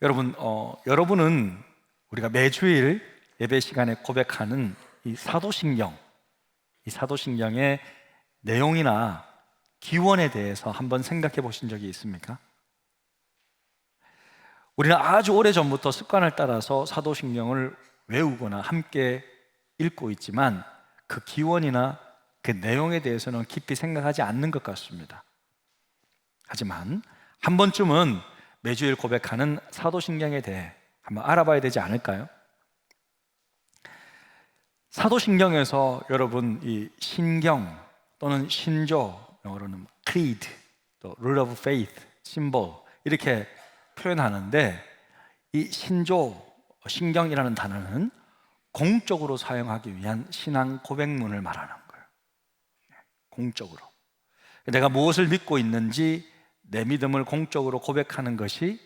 여러분은 우리가 매주일 예배 시간에 고백하는 이 사도신경의 내용이나 기원에 대해서 한번 생각해 보신 적이 있습니까? 우리는 아주 오래전부터 습관을 따라서 사도신경을 외우거나 함께 읽고 있지만 그 기원이나 그 내용에 대해서는 깊이 생각하지 않는 것 같습니다. 하지만 한 번쯤은 매주일 고백하는 사도신경에 대해 한번 알아봐야 되지 않을까요? 사도신경에서 여러분 이 신경 또는 신조, 영어로는 creed, 또 rule of faith, symbol 이렇게 표현하는데 이 신경이라는 단어는 공적으로 사용하기 위한 신앙 고백문을 말하는 거예요. 공적으로 내가 무엇을 믿고 있는지 내 믿음을 공적으로 고백하는 것이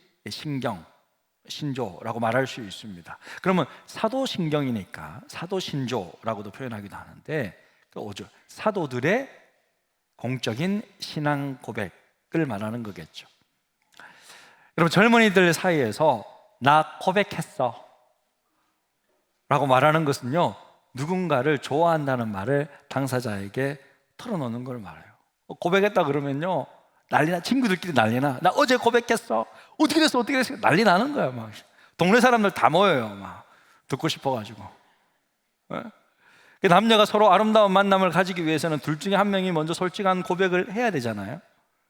신조라고 말할 수 있습니다. 그러면 사도신경이니까 사도신조라고도 표현하기도 하는데 사도들의 공적인 신앙 고백을 말하는 거겠죠. 여러분, 젊은이들 사이에서 나 고백했어 라고 말하는 것은요, 누군가를 좋아한다는 말을 당사자에게 털어놓는 걸 말해요. 고백했다 그러면요 난리나, 친구들끼리 난리나. 나 어제 고백했어. 어떻게 됐어? 난리 나는 거야. 막 동네 사람들 다 모여요. 막 듣고 싶어가지고. 남녀가 서로 아름다운 만남을 가지기 위해서는 둘 중에 한 명이 먼저 솔직한 고백을 해야 되잖아요.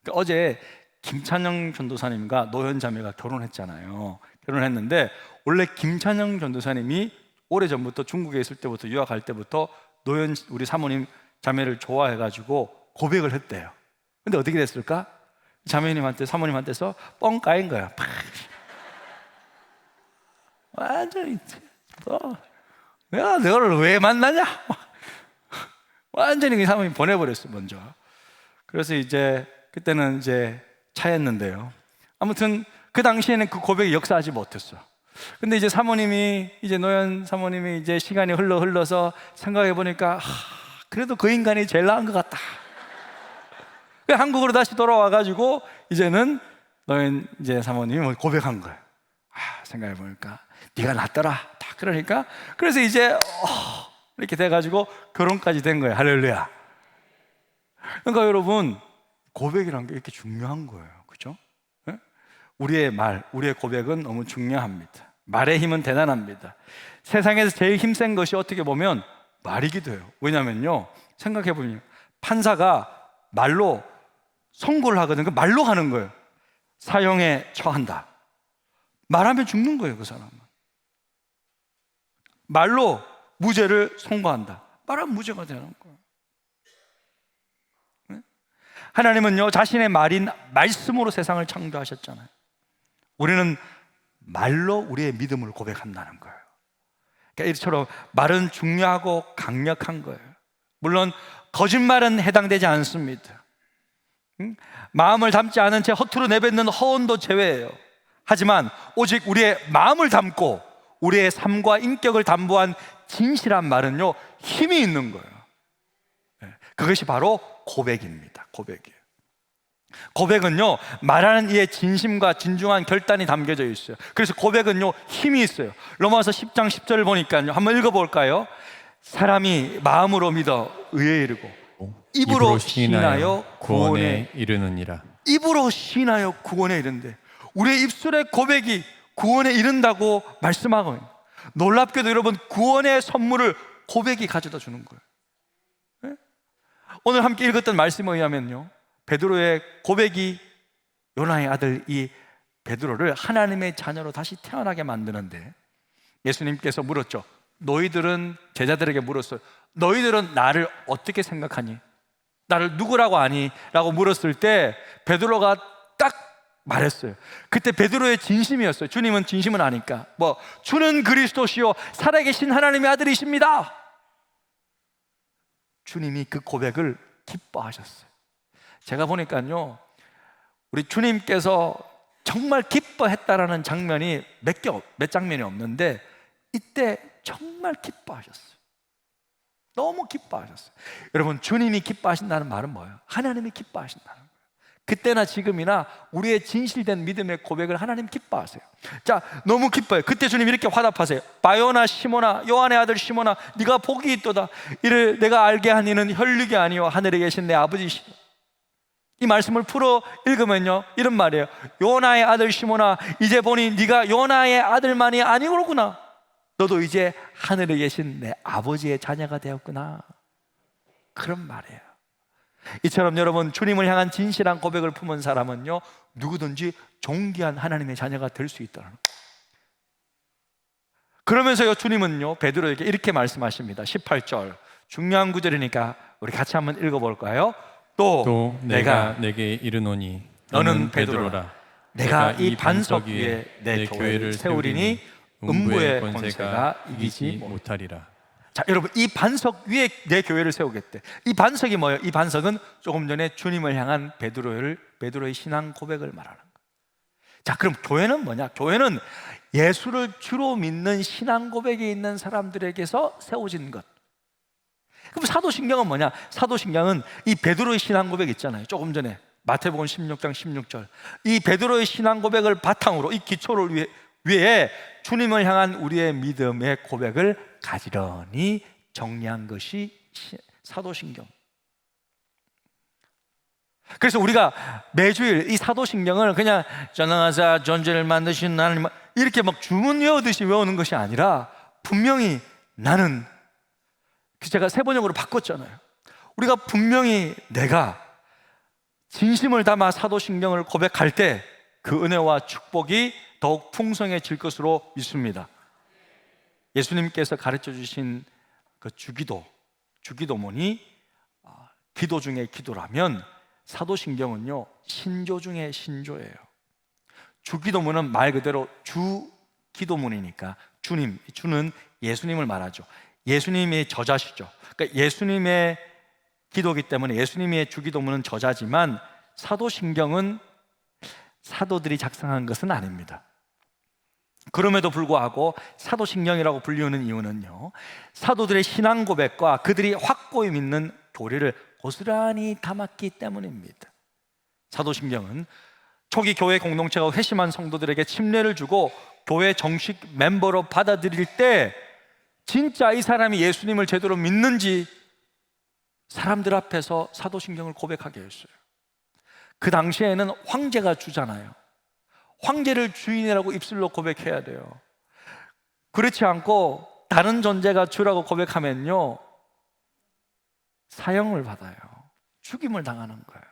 어제 김찬영 전도사님과 노현 자매가 결혼했잖아요. 결혼했는데 원래 김찬영 전도사님이 오래전부터 중국에 있을 때부터, 유학할 때부터 노현 우리 사모님 자매를 좋아해가지고 고백을 했대요. 근데 어떻게 됐을까? 자매님한테, 사모님한테서 뻥 까인 거야. 완전히 내가 너를 왜 만나냐? 완전히 그 사모님 보내버렸어 먼저. 그래서 그때는 차였는데요. 아무튼 그 당시에는 그 고백이 역사하지 못했어. 근데 사모님이, 노현 사모님이 시간이 흘러서 생각해 보니까 그래도 그 인간이 제일 나은 것 같다. 한국으로 다시 돌아와가지고 이제는 노현 사모님이 고백한 거예요. 생각해 보니까 네가 낫더라. 딱 그러니까 그래서 이렇게 돼가지고 결혼까지 된 거예요. 할렐루야. 그러니까 여러분, 고백이란 게 이렇게 중요한 거예요. 그렇죠? 우리의 말, 우리의 고백은 너무 중요합니다. 말의 힘은 대단합니다. 세상에서 제일 힘센 것이 어떻게 보면 말이기도 해요. 왜냐면요, 생각해 보면 판사가 말로 선고를 하거든. 그 말로 하는 거예요. 사형에 처한다. 말하면 죽는 거예요, 그 사람은. 말로 무죄를 선고한다. 말하면 무죄가 되는 거예요. 하나님은요, 자신의 말인 말씀으로 세상을 창조하셨잖아요. 우리는 말로 우리의 믿음을 고백한다는 거예요. 그러니까 이처럼 말은 중요하고 강력한 거예요. 물론 거짓말은 해당되지 않습니다. 마음을 담지 않은 채 허투루 내뱉는 허언도 제외예요. 하지만 오직 우리의 마음을 담고 우리의 삶과 인격을 담보한 진실한 말은요, 힘이 있는 거예요. 그것이 바로 고백입니다. 고백이에요. 고백은요, 말하는 이의 진심과 진중한 결단이 담겨져 있어요. 그래서 고백은요, 힘이 있어요. 로마서 10장 10절을 보니까요, 한번 읽어볼까요? 사람이 마음으로 믿어 의에 이르고 입으로 시인하여 구원에 이르느니라. 입으로 시인하여 구원에 이른대. 우리의 입술의 고백이 구원에 이른다고 말씀하고, 놀랍게도 여러분, 구원의 선물을 고백이 가져다 주는 거예요. 오늘 함께 읽었던 말씀에 의하면요, 베드로의 고백이 요나의 아들 이 베드로를 하나님의 자녀로 다시 태어나게 만드는데, 예수님께서 물었죠. 너희들은, 제자들에게 물었어요. 너희들은 나를 어떻게 생각하니? 나를 누구라고 아니? 라고 물었을 때 베드로가 딱 말했어요. 그때 베드로의 진심이었어요. 주님은 진심은 아니까, 주는 그리스도시요 살아계신 하나님의 아들이십니다. 주님이 그 고백을 기뻐하셨어요. 제가 보니까요, 우리 주님께서 정말 기뻐했다라는 장면이 몇 장면이 없는데, 이때 정말 기뻐하셨어요. 너무 기뻐하셨어요. 여러분, 주님이 기뻐하신다는 말은 뭐예요? 하나님이 기뻐하신다는 거예요. 그때나 지금이나 우리의 진실된 믿음의 고백을 하나님 기뻐하세요. 자, 너무 기뻐요. 그때 주님 이렇게 화답하세요. 바요나 시몬아, 요한의 아들 시몬아, 네가 복이 있도다. 이를 내가 알게 한 이는 혈육이 아니요 하늘에 계신 내 아버지시다. 이 말씀을 풀어 읽으면요, 이런 말이에요. 요나의 아들 시몬아, 이제 보니 네가 요나의 아들만이 아니구나. 너도 이제 하늘에 계신 내 아버지의 자녀가 되었구나. 그런 말이에요. 이처럼 여러분, 주님을 향한 진실한 고백을 품은 사람은요, 누구든지 존귀한 하나님의 자녀가 될 수 있다는 거예요. 그러면서요, 주님은요, 베드로에게 이렇게 말씀하십니다. 18절, 중요한 구절이니까 우리 같이 한번 읽어볼까요? 또 내가 내게 이르노니 너는 베드로라. 내가 이 반석 위에 내 교회를 세우리니 음부의 권세가 이기지 못하리라. 자, 여러분, 이 반석 위에 내 교회를 세우겠대. 이 반석이 뭐예요? 이 반석은 조금 전에 주님을 향한 베드로의 신앙 고백을 말하는 거예요. 자, 그럼 교회는 뭐냐? 교회는 예수를 주로 믿는 신앙 고백이 있는 사람들에게서 세워진 것. 그럼 사도신경은 뭐냐? 사도신경은 이 베드로의 신앙 고백 있잖아요. 조금 전에 마태복음 16장 16절. 이 베드로의 신앙 고백을 바탕으로, 이 기초를 위해 주님을 향한 우리의 믿음의 고백을 가지런히 정리한 것이 사도신경. 그래서 우리가 매주일 이 사도신경을 그냥 전능하사 존재를 만드신 하나님 이렇게 막 주문 외우듯이 외우는 것이 아니라, 분명히 나는, 제가 세 번역으로 바꿨잖아요. 우리가 분명히 내가 진심을 담아 사도신경을 고백할 때 그 은혜와 축복이 더욱 풍성해질 것으로 믿습니다. 예수님께서 가르쳐 주신 그 주기도문이 기도 중에 기도라면, 사도신경은요, 신조 중에 신조예요. 주기도문은 말 그대로 주기도문이니까 주는 예수님을 말하죠. 예수님이 저자시죠. 그러니까 예수님의 기도이기 때문에 예수님의 주기도문은 저자지만, 사도신경은 사도들이 작성한 것은 아닙니다. 그럼에도 불구하고 사도신경이라고 불리우는 이유는요, 사도들의 신앙 고백과 그들이 확고히 믿는 교리를 고스란히 담았기 때문입니다. 사도신경은 초기 교회 공동체가 회심한 성도들에게 침례를 주고 교회 정식 멤버로 받아들일 때, 진짜 이 사람이 예수님을 제대로 믿는지 사람들 앞에서 사도신경을 고백하게 했어요. 그 당시에는 황제가 주잖아요. 황제를 주인이라고 입술로 고백해야 돼요. 그렇지 않고 다른 존재가 주라고 고백하면요, 사형을 받아요. 죽임을 당하는 거예요.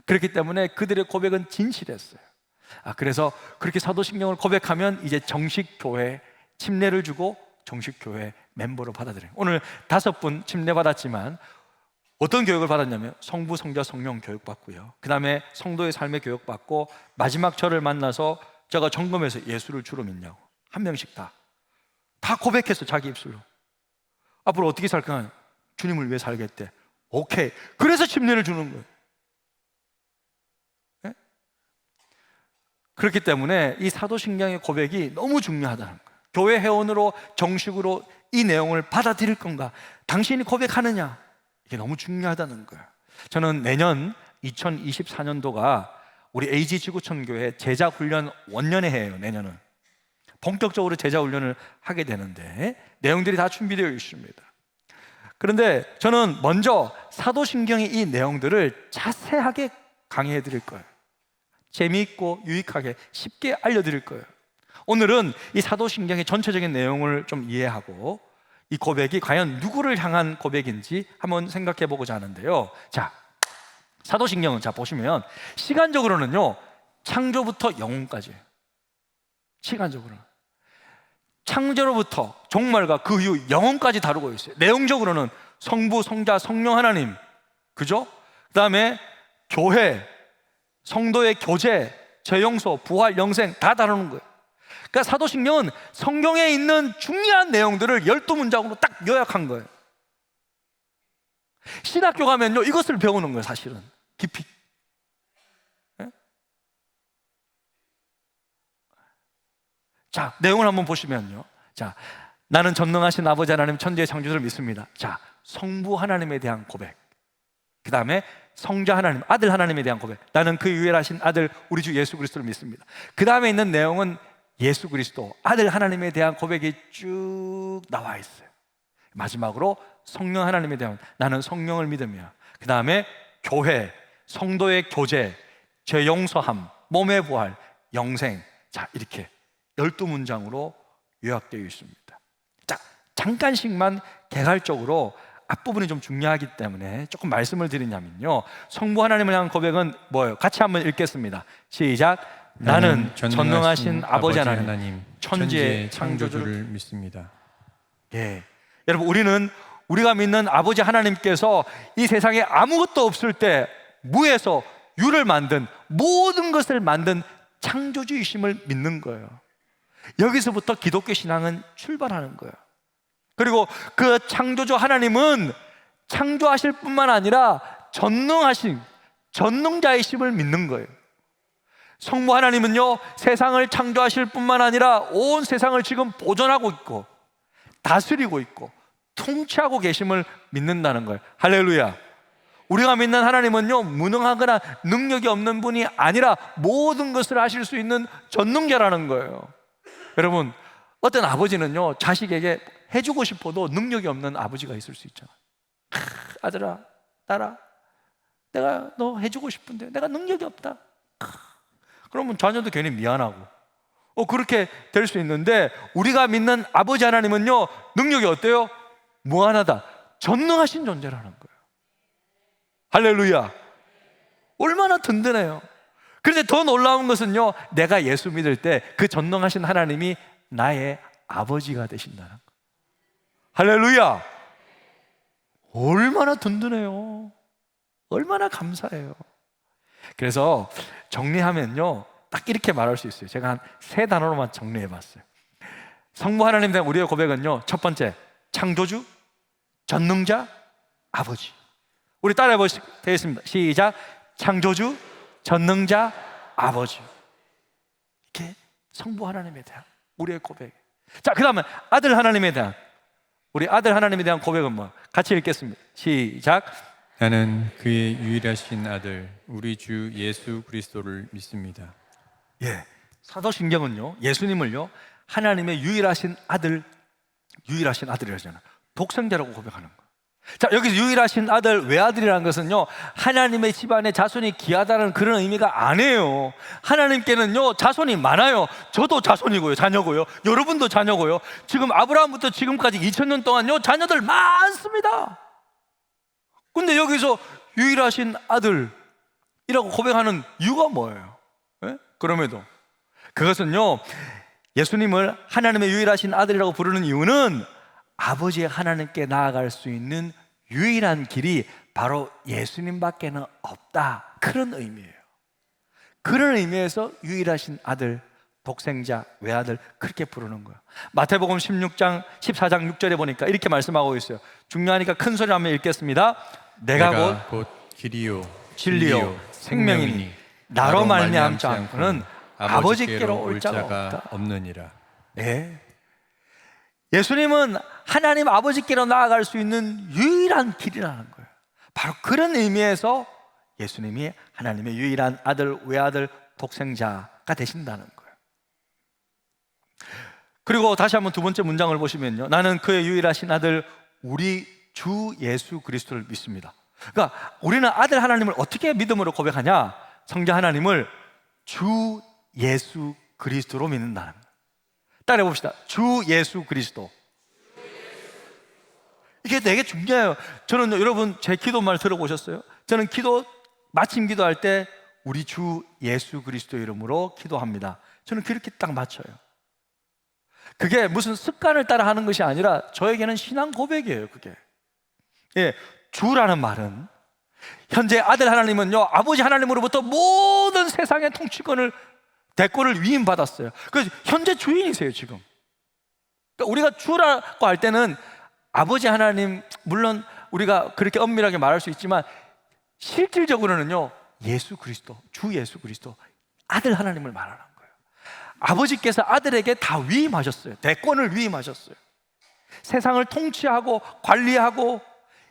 그렇기 때문에 그들의 고백은 진실했어요. 그래서 그렇게 사도신경을 고백하면 이제 정식 교회 침례를 주고 정식 교회 멤버로 받아들여요. 오늘 5분 침례 받았지만 어떤 교육을 받았냐면, 성부, 성자, 성령 교육 받고요, 그 다음에 성도의 삶의 교육 받고, 마지막 저를 만나서 제가 점검해서 예수를 주로 믿냐고 한 명씩 다 고백했어. 자기 입술로. 앞으로 어떻게 살까? 주님을 위해 살겠대. 오케이. 그래서 침례를 주는 거예요. 네? 그렇기 때문에 이 사도신경의 고백이 너무 중요하다는 거예요. 교회 회원으로 정식으로 이 내용을 받아들일 건가? 당신이 고백하느냐? 이게 너무 중요하다는 거예요. 저는 내년 2024년도가 우리 AG 지구촌교회 제자훈련 원년의 해예요. 내년은 본격적으로 제자훈련을 하게 되는데 내용들이 다 준비되어 있습니다. 그런데 저는 먼저 사도신경의 이 내용들을 자세하게 강의해 드릴 거예요. 재미있고 유익하게 쉽게 알려드릴 거예요. 오늘은 이 사도신경의 전체적인 내용을 좀 이해하고 이 고백이 과연 누구를 향한 고백인지 한번 생각해 보고자 하는데요. 자, 사도신경은 자 보시면 시간적으로는요, 창조부터 영혼까지, 시간적으로는 창조로부터 종말과 그 이후 영혼까지 다루고 있어요. 내용적으로는 성부, 성자, 성령 하나님, 그죠? 그 다음에 교회, 성도의 교제, 재용서, 부활, 영생 다 다루는 거예요. 그러니까 사도신경은 성경에 있는 중요한 내용들을 12문장으로 딱 요약한 거예요. 신학교 가면요, 이것을 배우는 거예요. 사실은 깊이. 네? 자, 내용을 한번 보시면요, 자, 나는 전능하신 아버지 하나님 천지의 창조주를 믿습니다. 자, 성부 하나님에 대한 고백, 그 다음에 성자 하나님, 아들 하나님에 대한 고백. 나는 그 유일하신 아들 우리 주 예수 그리스도를 믿습니다. 그 다음에 있는 내용은 예수 그리스도, 아들 하나님에 대한 고백이 쭉 나와 있어요. 마지막으로 성령 하나님에 대한, 나는 성령을 믿으며, 그 다음에 교회, 성도의 교제, 죄 용서함, 몸의 부활, 영생. 자, 이렇게 12문장으로 요약되어 있습니다. 자, 잠깐씩만 개괄적으로 앞부분이 좀 중요하기 때문에 조금 말씀을 드리냐면요, 성부 하나님을 향한 고백은 뭐예요? 같이 한번 읽겠습니다. 시작. 나는 전능하신 아버지 하나님, 천지의 창조주를 믿습니다. 예, 여러분, 우리가 믿는 아버지 하나님께서 이 세상에 아무것도 없을 때 무에서 유를 만든, 모든 것을 만든 창조주이심을 믿는 거예요. 여기서부터 기독교 신앙은 출발하는 거예요. 그리고 그 창조주 하나님은 창조하실 뿐만 아니라 전능하신 전능자이심을 믿는 거예요. 성부 하나님은요, 세상을 창조하실 뿐만 아니라 온 세상을 지금 보존하고 있고 다스리고 있고 통치하고 계심을 믿는다는 거예요. 할렐루야. 우리가 믿는 하나님은요, 무능하거나 능력이 없는 분이 아니라 모든 것을 하실 수 있는 전능자라는 거예요. 여러분, 어떤 아버지는요, 자식에게 해주고 싶어도 능력이 없는 아버지가 있을 수 있잖아요. 아들아, 딸아, 내가 너 해주고 싶은데 내가 능력이 없다. 그러면 자녀도 괜히 미안하고 그렇게 될 수 있는데, 우리가 믿는 아버지 하나님은요, 능력이 어때요? 무한하다, 전능하신 존재라는 거예요. 할렐루야. 얼마나 든든해요. 그런데 더 놀라운 것은요, 내가 예수 믿을 때 그 전능하신 하나님이 나의 아버지가 되신다는 거예요. 할렐루야. 얼마나 든든해요. 얼마나 감사해요. 그래서 정리하면요, 딱 이렇게 말할 수 있어요. 제가 한 3단어로만 정리해 봤어요. 성부 하나님에 대한 우리의 고백은요, 첫 번째, 창조주, 전능자, 아버지. 우리 따라해 보시겠습니다. 시작. 창조주, 전능자, 아버지. 이렇게 성부 하나님에 대한 우리의 고백. 자, 그 다음에 아들 하나님에 대한, 우리 아들 하나님에 대한 고백은 뭐? 같이 읽겠습니다. 시작. 나는 그의 유일하신 아들 우리 주 예수 그리스도를 믿습니다. 예, 사도신경은요, 예수님을요, 하나님의 유일하신 아들이라잖아요. 독생자라고 고백하는 거예요. 자, 여기서 유일하신 아들, 외아들이라는 것은요, 하나님의 집안에 자손이 귀하다는 그런 의미가 아니에요. 하나님께는요, 자손이 많아요. 저도 자손이고요, 자녀고요. 여러분도 자녀고요. 지금 아브라함부터 지금까지 2000년 동안요, 자녀들 많습니다. 근데 여기서 유일하신 아들이라고 고백하는 이유가 뭐예요? 예? 그럼에도 그것은요, 예수님을 하나님의 유일하신 아들이라고 부르는 이유는 아버지 하나님께 나아갈 수 있는 유일한 길이 바로 예수님밖에는 없다, 그런 의미예요. 그런 의미에서 유일하신 아들, 독생자, 외아들, 그렇게 부르는 거예요. 마태복음 16장 14장 6절에 보니까 이렇게 말씀하고 있어요. 중요하니까 큰 소리로 한번 읽겠습니다. 내가 곧 길이요 진리요 생명이니 나로 말미암지 않고는 아버지께로 올 자가 없느니라. 예. 예수님은 하나님 아버지께로 나아갈 수 있는 유일한 길이라는 거예요. 바로 그런 의미에서 예수님이 하나님의 유일한 아들, 외아들, 독생자가 되신다는 거예요. 그리고 다시 한번 두 번째 문장을 보시면요, 나는 그의 유일하신 아들 우리 주 예수 그리스도를 믿습니다. 그러니까 우리는 아들 하나님을 어떻게 믿음으로 고백하냐? 성자 하나님을 주 예수 그리스도로 믿는다는 거예요. 따라해 봅시다. 주 예수 그리스도. 이게 되게 중요해요. 저는 여러분 제 기도말 들어보셨어요? 저는 마침 기도할 때 우리 주 예수 그리스도 이름으로 기도합니다. 저는 그렇게 딱 맞춰요. 그게 무슨 습관을 따라 하는 것이 아니라 저에게는 신앙 고백이에요. 그게. 예, 주라는 말은 현재 아들 하나님은요, 아버지 하나님으로부터 모든 세상의 통치권을, 대권을 위임받았어요. 그래서 현재 주인이세요, 지금. 그러니까 우리가 주라고 할 때는 아버지 하나님, 물론 우리가 그렇게 엄밀하게 말할 수 있지만 실질적으로는요, 예수 그리스도, 주 예수 그리스도, 아들 하나님을 말하는 거예요. 아버지께서 아들에게 다 위임하셨어요. 대권을 위임하셨어요. 세상을 통치하고 관리하고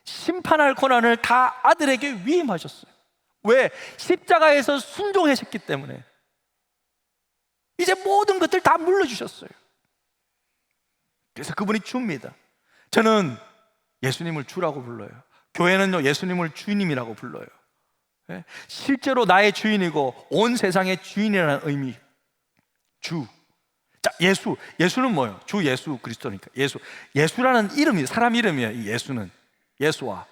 심판할 권한을 다 아들에게 위임하셨어요. 왜? 십자가에서 순종하셨기 때문에. 이제 모든 것들 다 물려주셨어요. 그래서 그분이 주입니다. 저는 예수님을 주라고 불러요. 교회는요, 예수님을 주님이라고 불러요. 예? 실제로 나의 주인이고 온 세상의 주인이라는 의미. 주. 자, 예수는 뭐예요? 주 예수 그리스도니까. 예수라는 이름이 사람 이름이에요. 이 예수는 예수와.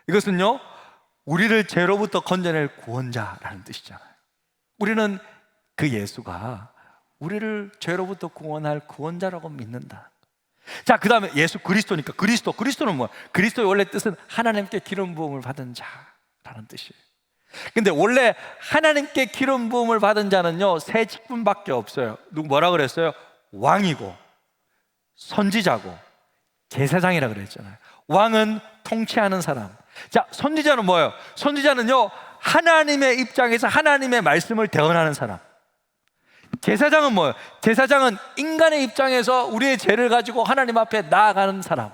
이것은요, 우리를 죄로부터 건져낼 구원자라는 뜻이잖아요. 우리는 그 예수가 우리를 죄로부터 구원할 구원자라고 믿는다. 자, 그 다음에 예수 그리스도니까 그리스도는 뭐야? 그리스도의 원래 뜻은 하나님께 기름 부음을 받은 자라는 뜻이에요. 근데 원래 하나님께 기름 부음을 받은 자는요, 세 직분밖에 없어요. 뭐라 그랬어요? 왕이고 선지자고 제사장이라 그랬잖아요. 왕은 통치하는 사람. 자, 선지자는 뭐예요? 선지자는요, 하나님의 입장에서 하나님의 말씀을 대언하는 사람. 제사장은 뭐예요? 제사장은 인간의 입장에서 우리의 죄를 가지고 하나님 앞에 나아가는 사람,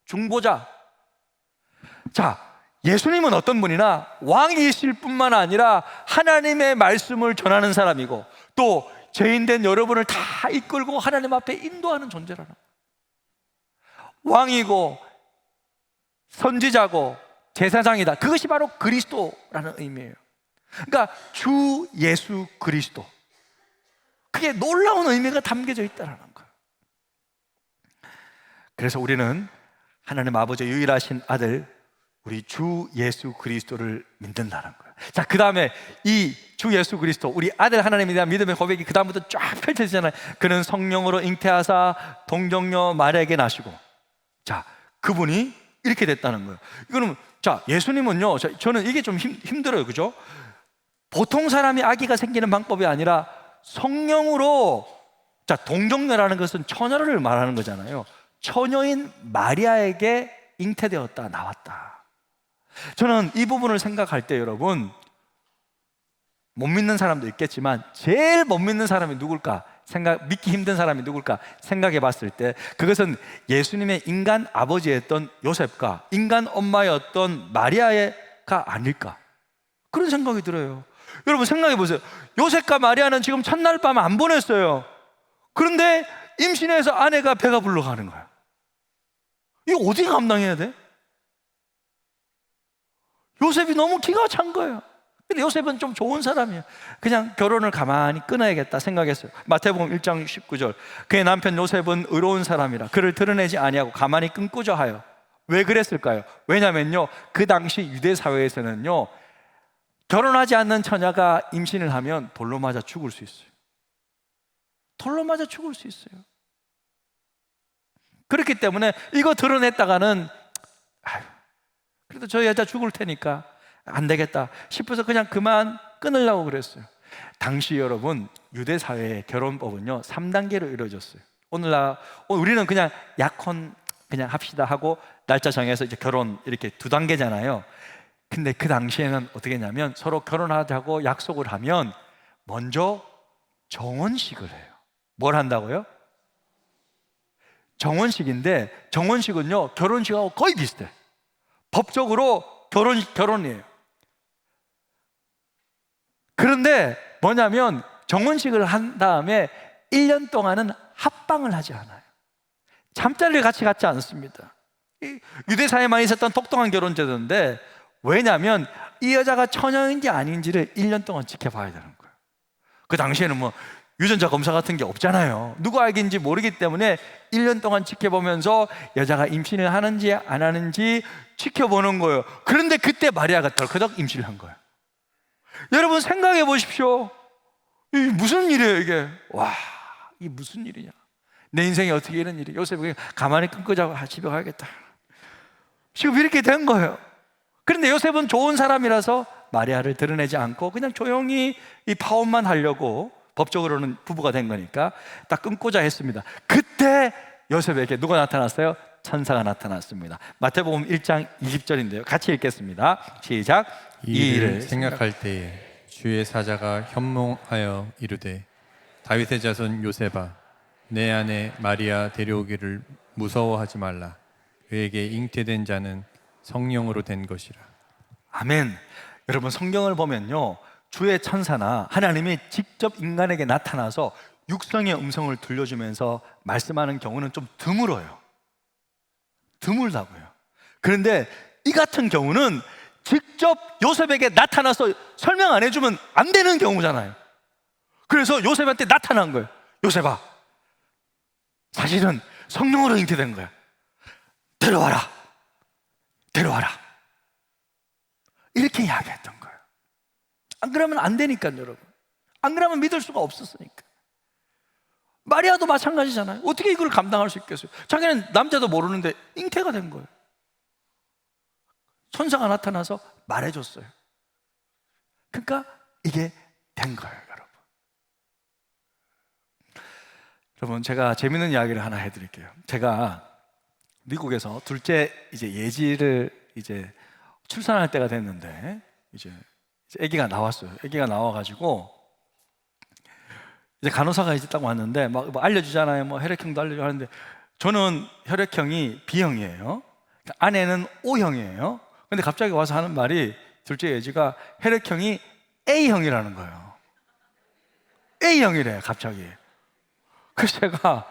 중보자. 자, 예수님은 어떤 분이나 왕이실 뿐만 아니라 하나님의 말씀을 전하는 사람이고 또 죄인된 여러분을 다 이끌고 하나님 앞에 인도하는 존재라는 거예요. 왕이고 선지자고 제사장이다. 그것이 바로 그리스도라는 의미예요. 그러니까 주 예수 그리스도, 그게 놀라운 의미가 담겨져 있다는 거예요. 그래서 우리는 하나님 아버지의 유일하신 아들 우리 주 예수 그리스도를 믿는다는 거예요. 자, 그 다음에 이 주 예수 그리스도, 우리 아들 하나님에 대한 믿음의 고백이 그 다음부터 쫙 펼쳐지잖아요. 그는 성령으로 잉태하사 동정녀 마리아에게 나시고, 자, 그분이 이렇게 됐다는 거예요. 이거는, 자, 예수님은요, 저는 이게 좀 힘들어요, 그죠? 보통 사람이 아기가 생기는 방법이 아니라 성령으로, 자, 동정녀라는 것은 처녀를 말하는 거잖아요. 처녀인 마리아에게 잉태되었다, 나왔다. 저는 이 부분을 생각할 때 여러분, 못 믿는 사람도 있겠지만 제일 못 믿는 사람이 누굴까? 믿기 힘든 사람이 누굴까? 생각해 봤을 때 그것은 예수님의 인간 아버지였던 요셉과 인간 엄마였던 마리아가 아닐까? 그런 생각이 들어요. 여러분 생각해 보세요. 요셉과 마리아는 지금 첫날 밤 안 보냈어요. 그런데 임신해서 아내가 배가 불러가는 거야. 이거 어디가 감당해야 돼? 요셉이 너무 기가 찬 거예요. 근데 요셉은 좀 좋은 사람이에요. 그냥 결혼을 가만히 끊어야겠다 생각했어요. 마태복음 1장 19절, 그의 남편 요셉은 의로운 사람이라 그를 드러내지 아니하고 가만히 끊고자 하여. 왜 그랬을까요? 왜냐면요, 그 당시 유대 사회에서는요, 결혼하지 않는 처녀가 임신을 하면 돌로 맞아 죽을 수 있어요. 돌로 맞아 죽을 수 있어요. 그렇기 때문에 이거 드러냈다가는 그래도 저 여자 죽을 테니까 안 되겠다 싶어서 그냥 그만 끊으려고 그랬어요. 당시 여러분, 유대 사회의 결혼법은요 3단계로 이루어졌어요. 우리는 그냥 약혼 그냥 합시다 하고 날짜 정해서 이제 결혼 이렇게 2단계잖아요. 근데 그 당시에는 어떻게 했냐면 서로 결혼하자고 약속을 하면 먼저 정혼식을 해요. 뭘 한다고요? 정혼식인데, 정혼식은요 결혼식하고 거의 비슷해. 법적으로 결혼이에요. 그런데 뭐냐면 정혼식을 한 다음에 1년 동안은 합방을 하지 않아요. 잠자리를 같이 갖지 않습니다. 유대 사회만 있었던 독특한 결혼 제도인데, 왜냐하면 이 여자가 처녀인지 아닌지를 1년 동안 지켜봐야 되는 거예요. 그 당시에는 뭐 유전자 검사 같은 게 없잖아요. 누구 알긴지 모르기 때문에 1년 동안 지켜보면서 여자가 임신을 하는지 안 하는지 지켜보는 거예요. 그런데 그때 마리아가 덜커덕 임신을 한 거예요. 여러분 생각해 보십시오. 이게 무슨 일이에요 이게? 와, 이게 무슨 일이냐? 내 인생에 어떻게 이런 일이? 요셉이 가만히 끊고 자고 집에 가야겠다. 지금 이렇게 된 거예요. 그런데 요셉은 좋은 사람이라서 마리아를 드러내지 않고 그냥 조용히 이 파혼만 하려고, 법적으로는 부부가 된 거니까 딱 끊고자 했습니다. 그때 요셉에게 누가 나타났어요? 천사가 나타났습니다. 마태복음 1장 20절인데요. 같이 읽겠습니다. 시작. 이 일을 생각할 때에 주의 사자가 현몽하여 이르되, 다윗의 자손 요셉아, 내 아내 마리아 데려오기를 무서워하지 말라. 그에게 잉태된 자는 성령으로 된 것이라. 아멘. 여러분 성경을 보면요, 주의 천사나 하나님이 직접 인간에게 나타나서 육성의 음성을 들려주면서 말씀하는 경우는 좀 드물어요. 드물다고요. 그런데 이 같은 경우는 직접 요셉에게 나타나서 설명 안 해주면 안 되는 경우잖아요. 그래서 요셉한테 나타난 거예요. 요셉아, 사실은 성령으로 잉태된 거야. 데려와라. 데려와라. 이렇게 이야기했던 거예요. 안 그러면 안 되니까요, 여러분. 안 그러면 믿을 수가 없었으니까. 마리아도 마찬가지잖아요. 어떻게 이걸 감당할 수 있겠어요? 자기는 남자도 모르는데 잉태가 된 거예요. 천사가 나타나서 말해줬어요. 그러니까 이게 된 거예요, 여러분. 여러분, 제가 재밌는 이야기를 하나 해드릴게요. 제가 미국에서 둘째 이제 예지를 이제 출산할 때가 됐는데 이제 아기가 나왔어요. 아기가 나와가지고 이제 간호사가 이제 딱 왔는데 막 알려주잖아요. 뭐 혈액형도 알려주고 하는데 저는 혈액형이 B형이에요. 그러니까 아내는 O형이에요. 근데 갑자기 와서 하는 말이 둘째 예지가 혈액형이 A형이라는 거예요. A형이래요, 갑자기. 그래서 제가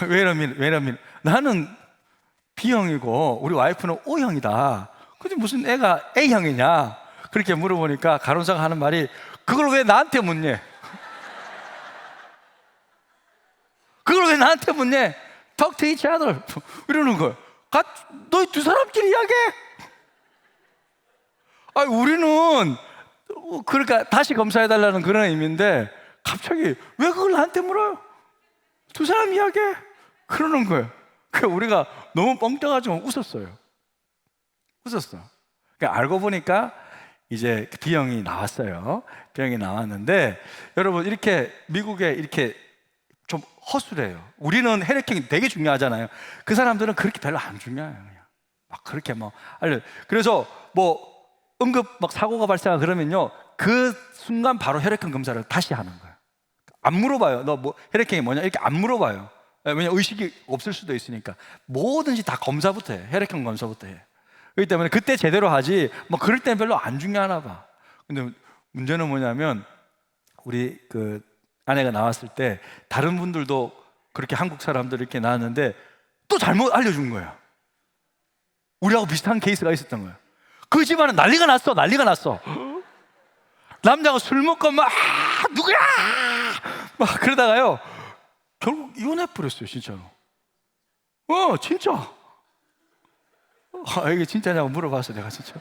왜 이러면 나는 B형이고 우리 와이프는 O형이다. 근데 무슨 애가 A형이냐? 그렇게 물어보니까 간호사가 하는 말이 그걸 왜 나한테 묻냐? 그걸 왜 나한테 묻냐? Talk to each other. 이러는 거예요. 너희 두 사람끼리 이야기해. 아니, 우리는 그러니까 다시 검사해달라는 그런 의미인데 갑자기 왜 그걸 나한테 물어요? 두 사람 이야기해. 그러는 거예요. 그러니까 우리가 너무 뻥 떠가지고 웃었어요. 그러니까 알고 보니까 이제 B형이 나왔어요. B형이 나왔는데 여러분, 이렇게 미국에 이렇게 좀 허술해요. 우리는 혈액형이 되게 중요하잖아요. 그 사람들은 그렇게 별로 안 중요해요. 그냥 막 그렇게 뭐 그래서 뭐 응급 막 사고가 발생하 그러면요, 그 순간 바로 혈액형 검사를 다시 하는 거예요. 안 물어봐요. 너 뭐 혈액형이 뭐냐? 이렇게 안 물어봐요. 왜냐면 의식이 없을 수도 있으니까. 뭐든지 다 검사부터 해. 혈액형 검사부터 해. 그렇기 때문에 그때 제대로 하지 뭐 그럴 때는 별로 안 중요하나 봐. 근데 문제는 뭐냐면 우리 그 아내가 나왔을 때 다른 분들도 그렇게 한국 사람들 이렇게 나왔는데 또 잘못 알려준 거예요. 우리하고 비슷한 케이스가 있었던 거예요. 그 집안은 난리가 났어. 남자가 술 먹고 막 누구야 막 그러다가요 결국 이혼해 버렸어요. 진짜로. 진짜. 이게 진짜냐고 물어봤어, 내가 진짜.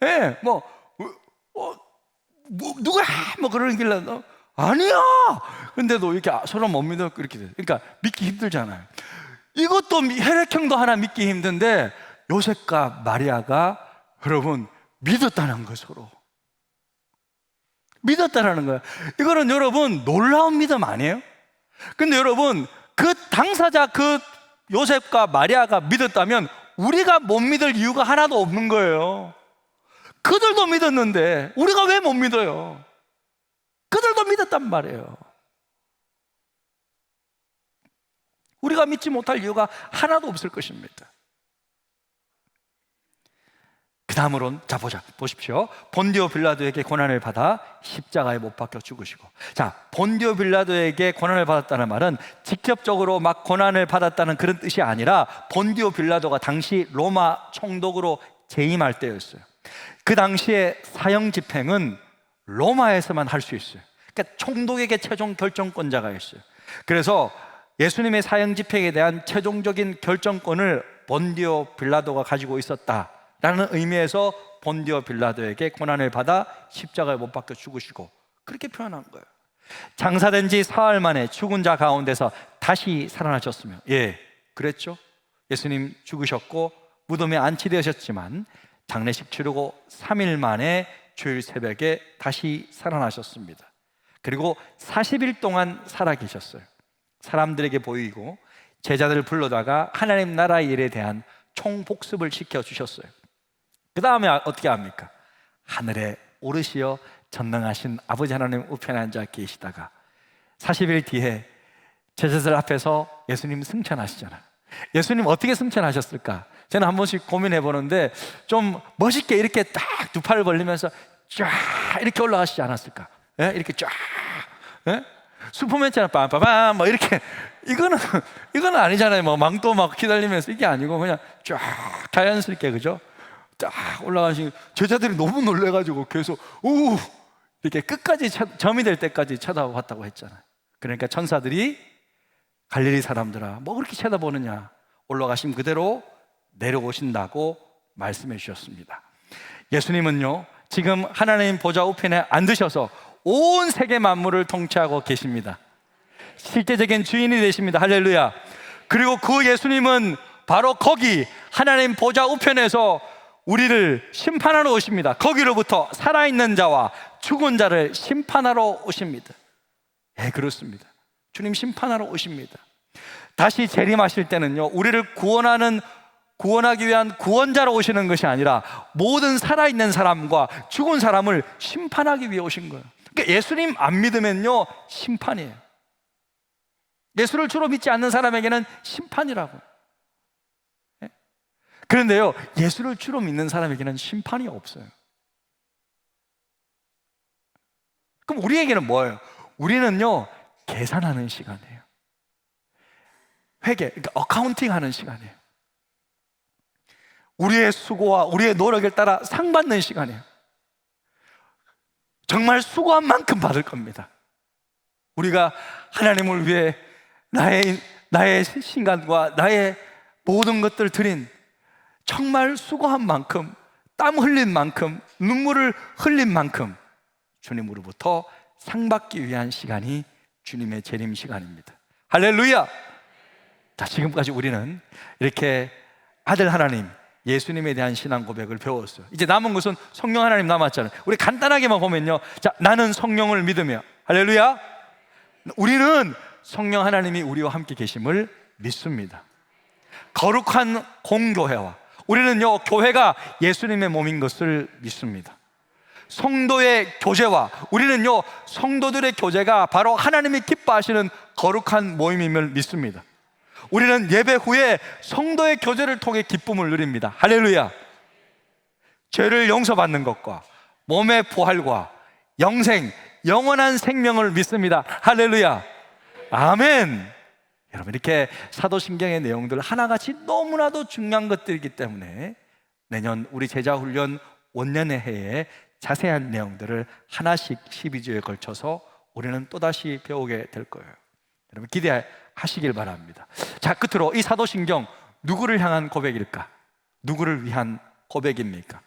예, 누가 뭐 그러는 길래 아니야. 근데도 이렇게 서로 못 믿어 이렇게 돼. 그러니까 믿기 힘들잖아요. 이것도 혈액형도 하나 믿기 힘든데 요셉과 마리아가 여러분 믿었다는 거, 서로 믿었다라는 거야. 이거는 여러분 놀라운 믿음 아니에요? 근데 여러분 그 당사자 그 요셉과 마리아가 믿었다면 우리가 못 믿을 이유가 하나도 없는 거예요. 그들도 믿었는데 우리가 왜 못 믿어요? 그들도 믿었단 말이에요. 우리가 믿지 못할 이유가 하나도 없을 것입니다. 그 다음으로는 보십시오. 본디오 빌라도에게 고난을 받아 십자가에 못 박혀 죽으시고. 본디오 빌라도에게 고난을 받았다는 말은 직접적으로 막 고난을 받았다는 그런 뜻이 아니라 본디오 빌라도가 당시 로마 총독으로 재임할 때였어요. 그 당시에 사형 집행은 로마에서만 할 수 있어요. 그러니까 총독에게 최종 결정권자가 있어요. 그래서 예수님의 사형 집행에 대한 최종적인 결정권을 본디오 빌라도가 가지고 있었다라는 의미에서 본디오 빌라도에게 고난을 받아 십자가에 못 박혀 죽으시고, 그렇게 표현한 거예요. 장사된 지 사흘 만에 죽은 자 가운데서 다시 살아나셨으며, 그랬죠. 예수님 죽으셨고 무덤에 안치되셨지만 장례식 치르고 3일 만에 주일 새벽에 다시 살아나셨습니다. 그리고 40일 동안 살아계셨어요. 사람들에게 보이고 제자들을 불러다가 하나님 나라의 일에 대한 총복습을 시켜주셨어요. 그 다음에 어떻게 합니까? 하늘에 오르시어 전능하신 아버지 하나님 우편에 앉아 계시다가 40일 뒤에 제자들 앞에서 예수님 승천하시잖아요. 예수님 어떻게 승천하셨을까? 저는 한 번씩 고민해 보는데 좀 멋있게 이렇게 딱 두 팔을 벌리면서 쫙 이렇게 올라가시지 않았을까? 예? 이렇게 쫙, 예? 슈퍼맨처럼 빰빰빰 뭐 이렇게 이거는 아니잖아요. 뭐 망토 막 휘날리면서 이게 아니고 그냥 쫙 자연스럽게, 그죠? 쫙 올라가시는 제자들이 너무 놀래가지고 계속 우 이렇게 끝까지 점이 될 때까지 쳐다봤다고 했잖아요. 그러니까 천사들이 갈릴리 사람들아 뭐 그렇게 쳐다보느냐, 올라가시면 그대로 내려오신다고 말씀해 주셨습니다. 예수님은요 지금 하나님 보좌 우편에 앉으셔서 온 세계 만물을 통치하고 계십니다. 실제적인 주인이 되십니다. 할렐루야. 그리고 그 예수님은 바로 거기 하나님 보좌 우편에서 우리를 심판하러 오십니다. 거기로부터 살아있는 자와 죽은 자를 심판하러 오십니다. 예, 그렇습니다. 주님 심판하러 오십니다. 다시 재림하실 때는요 우리를 구원하기 위한 구원자로 오시는 것이 아니라 모든 살아있는 사람과 죽은 사람을 심판하기 위해 오신 거예요. 그러니까 예수님 안 믿으면요 심판이에요. 예수를 주로 믿지 않는 사람에게는 심판이라고. 그런데요 예수를 주로 믿는 사람에게는 심판이 없어요. 그럼 우리에게는 뭐예요? 우리는요 계산하는 시간이에요. 회계, 그러니까 어카운팅 하는 시간이에요. 우리의 수고와 우리의 노력에 따라 상 받는 시간이에요. 정말 수고한 만큼 받을 겁니다. 우리가 하나님을 위해 나의 시간과 나의 모든 것들 드린, 정말 수고한 만큼, 땀 흘린 만큼, 눈물을 흘린 만큼 주님으로부터 상 받기 위한 시간이 주님의 재림 시간입니다. 할렐루야. 자, 지금까지 우리는 이렇게 아들 하나님 예수님에 대한 신앙 고백을 배웠어요. 이제 남은 것은 성령 하나님 남았잖아요. 우리 간단하게만 보면요, 자, 나는 성령을 믿으며, 할렐루야, 우리는 성령 하나님이 우리와 함께 계심을 믿습니다. 거룩한 공교회와, 우리는요 교회가 예수님의 몸인 것을 믿습니다. 성도의 교제와, 우리는요 성도들의 교제가 바로 하나님이 기뻐하시는 거룩한 모임임을 믿습니다. 우리는 예배 후에 성도의 교제를 통해 기쁨을 누립니다. 할렐루야. 죄를 용서받는 것과 몸의 부활과 영생, 영원한 생명을 믿습니다. 할렐루야. 아멘. 여러분, 이렇게 사도신경의 내용들 하나같이 너무나도 중요한 것들이기 때문에 내년 우리 제자훈련 원년의 해에 자세한 내용들을 하나씩 12주에 걸쳐서 우리는 또다시 배우게 될 거예요. 여러분 기대하시길 바랍니다. 자, 끝으로 이 사도신경 누구를 향한 고백일까? 누구를 위한 고백입니까?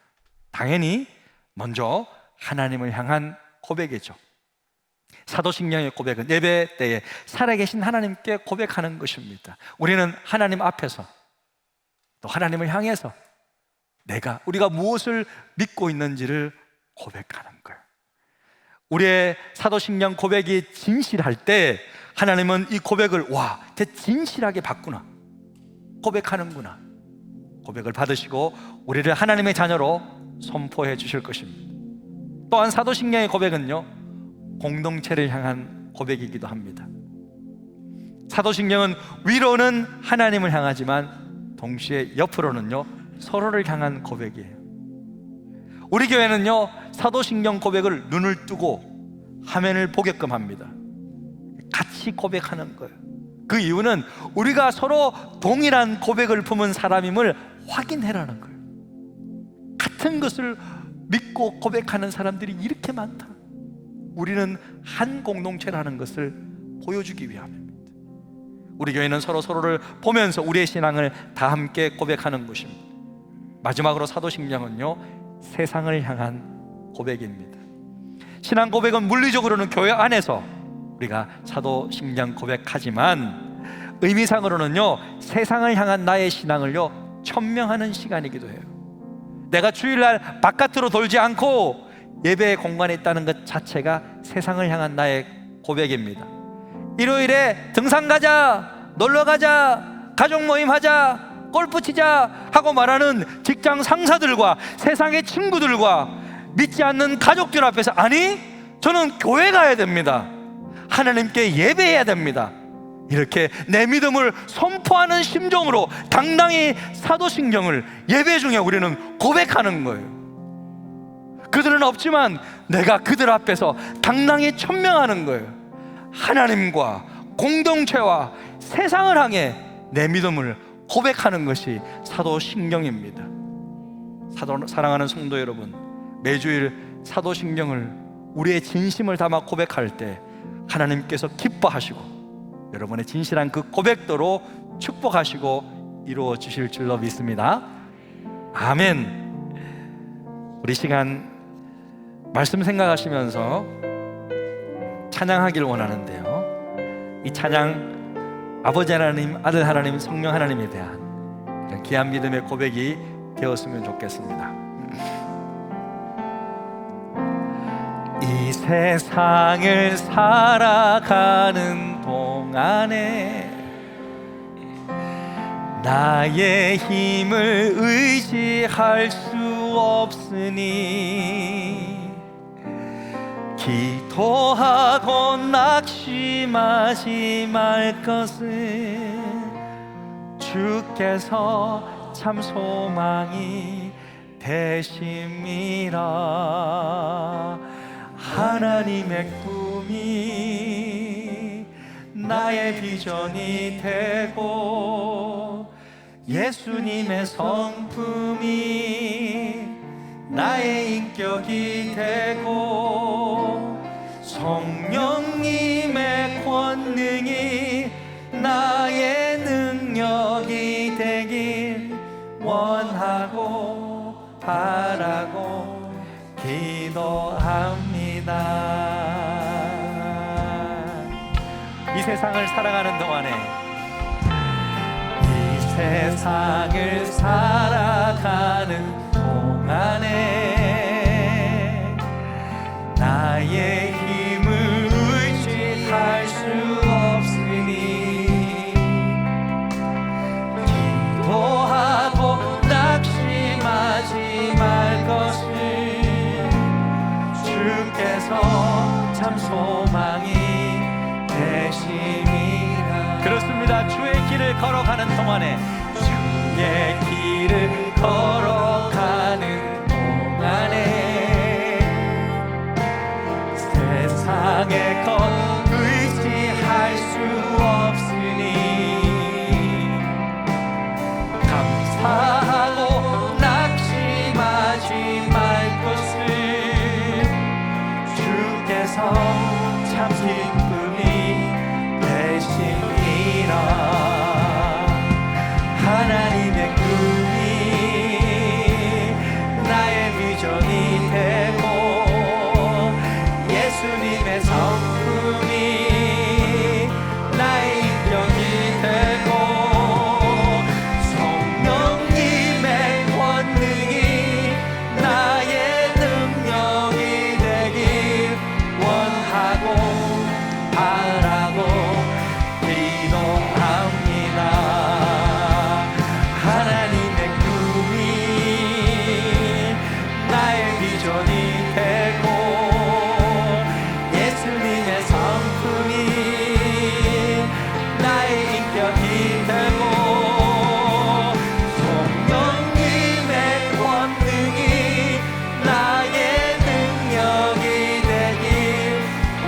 당연히 먼저 하나님을 향한 고백이죠. 사도신경의 고백은 예배 때에 살아계신 하나님께 고백하는 것입니다. 우리는 하나님 앞에서 또 하나님을 향해서 우리가 무엇을 믿고 있는지를 고백하는 거예요. 우리의 사도신경 고백이 진실할 때 하나님은 이 고백을 쟤 진실하게 받구나, 고백하는구나, 고백을 받으시고 우리를 하나님의 자녀로 선포해 주실 것입니다. 또한 사도신경의 고백은요 공동체를 향한 고백이기도 합니다. 사도신경은 위로는 하나님을 향하지만 동시에 옆으로는요 서로를 향한 고백이에요. 우리 교회는요 사도신경 고백을 눈을 뜨고 화면을 보게끔 합니다. 같이 고백하는 거예요. 그 이유는 우리가 서로 동일한 고백을 품은 사람임을 확인해라는 거예요. 같은 것을 믿고 고백하는 사람들이 이렇게 많다. 우리는 한 공동체라는 것을 보여주기 위함입니다. 우리 교회는 서로를 보면서 우리의 신앙을 다 함께 고백하는 것입니다. 마지막으로 사도신경은요 세상을 향한 고백입니다. 신앙 고백은 물리적으로는 교회 안에서 우리가 사도신경 고백하지만 의미상으로는요 세상을 향한 나의 신앙을요 천명하는 시간이기도 해요. 내가 주일날 바깥으로 돌지 않고 예배의 공간에 있다는 것 자체가 세상을 향한 나의 고백입니다. 일요일에 등산 가자, 놀러 가자, 가족 모임 하자, 골프 치자 하고 말하는 직장 상사들과 세상의 친구들과 믿지 않는 가족들 앞에서, 아니 저는 교회 가야 됩니다, 하나님께 예배해야 됩니다, 이렇게 내 믿음을 선포 선포하는 심정으로 당당히 사도신경을 예배 중에 우리는 고백하는 거예요. 그들은 없지만 내가 그들 앞에서 당당히 천명하는 거예요. 하나님과 공동체와 세상을 향해 내 믿음을 고백하는 것이 사도신경입니다. 사랑하는 성도 여러분, 매주일 사도신경을 우리의 진심을 담아 고백할 때 하나님께서 기뻐하시고 여러분의 진실한 그 고백대로 축복하시고 이루어 주실 줄로 믿습니다. 아멘. 우리 시간 말씀 생각하시면서 찬양하길 원하는데요, 이 찬양 아버지 하나님, 아들 하나님, 성령 하나님에 대한 그런 귀한 믿음의 고백이 되었으면 좋겠습니다. 이 세상을 살아가는 동안에 나의 힘을 의지할 수 없으니 기도하고 낙심하지 말 것은 주께서 참 소망이 되심이라. 하나님의 꿈이 나의 비전이 되고 예수님의 성품이 나의 인격이 되고 성령님의 권능이 나의 능력이 되길 원하고 바라고 기도합니다. 이 세상을 살아가는 동안에, 이 세상을 살아가는 동안에 나의 힘을 의지할 수 없으니 기도하고 낙심하지 말 것을 주께서 참 소망이 되심이라. 그렇습니다. 주의 길을 걸어가는 동안에, 주의 길을 걸어가는 동안에 세상의 것 의지할 수 없으니 감사하고 낙심하지 말 것을 주께서 참 기쁨이 되심이라. 하나님의 꿈이 나의 비전이 되고 예수님의 성품이 나의 인격이 되고 성령님의 권능이 나의 능력이 되길 원하고 바라고 기도합니다. 하나님의 꿈이 나의 비전이 되고 예수님의 성품이 나의 인격이 되고 성령님의 권능이 나의 능력이 되길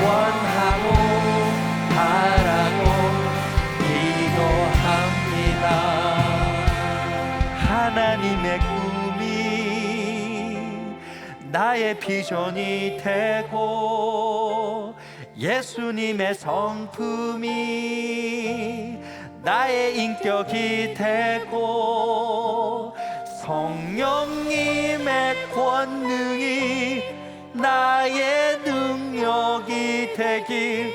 원하고 바라고 기도합니다. 하나님의 꿈이 나의 비전이 되고 예수님의 성품이 나의 인격이 되고 성령님의 권능이 나의 능력이 되길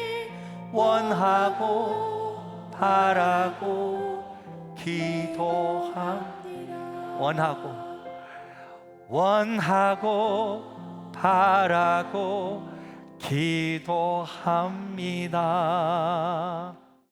원하고 바라고 기도합니다. 원하고 바라고 기도합니다.